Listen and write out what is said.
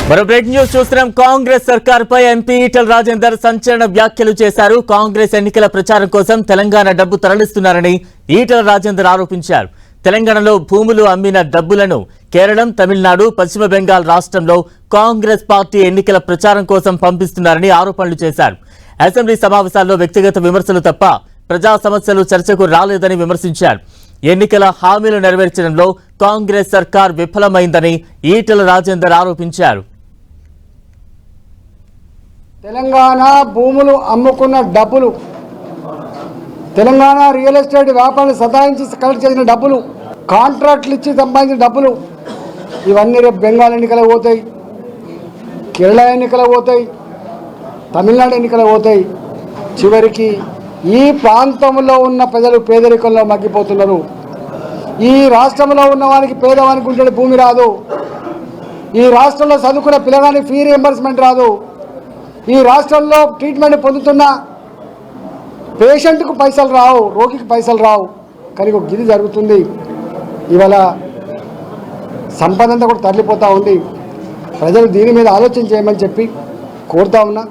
మరో breaking news చూస్తున్నాం. Congress సర్కార్పై MP Etela Rajender సంచలన వ్యాఖ్యలు చేశారు. కాంగ్రెస్ ఎన్నికల ప్రచారం కోసం తెలంగాణ డబ్బు తరలిస్తున్నారని ఈటల రాజేందర్ ఆరోపించారు. తెలంగాణలో భూములు అమ్మిన డబ్బులను కేరళం, తమిళనాడు, పశ్చిమ బెంగాల్ రాష్ట్రంలో కాంగ్రెస్ పార్టీ ఎన్నికల ప్రచారం కోసం పంపిస్తున్నారని ఆరోపణలు చేశారు. అసెంబ్లీ సమావేశాల్లో వ్యక్తిగత విమర్శలు తప్ప ప్రజా సమస్యలు చర్చకు రాలేదని విమర్శించారు. ఎన్నికల హామీలు నెరవేర్చడంలో కాంగ్రెస్ సర్కార్ విఫలమైందని ఈటల రాజేందర్ ఆరోపించారు. తెలంగాణ భూములు అమ్ముకున్న డబ్బులు, తెలంగాణ రియల్ ఎస్టేట్ వ్యాపారాన్ని సతాయించి కలెక్ట్ చేసిన డబ్బులు, కాంట్రాక్ట్లు ఇచ్చి సంపాదించిన డబ్బులు ఇవన్నీ రేపు బెంగాల్ ఎన్నికలకు పోతాయి, కేరళ ఎన్నికలకు పోతాయి, తమిళనాడు ఎన్నికలకు పోతాయి. చివరికి ఈ ప్రాంతంలో ఉన్న ప్రజలు పేదరికంలో మగ్గిపోతున్నారు. ఈ రాష్ట్రంలో ఉన్న వారికి, పేదవానికి ఉండే భూమి రాదు. ఈ రాష్ట్రంలో చదువుకున్న పిల్లగానికి ఫీ రియంబర్స్మెంట్ రాదు. ఈ రాష్ట్రంలో ట్రీట్మెంట్ పొందుతున్న పేషెంట్కు పైసలు రావు, రోగికి పైసలు రావు. కానీ ఒక గిది జరుగుతుంది. ఇవాళ సంపద అంతా కూడా తరలిపోతూ ఉంది. ప్రజలు దీని మీద ఆలోచన చేయమని చెప్పి కోరుతా ఉన్నా.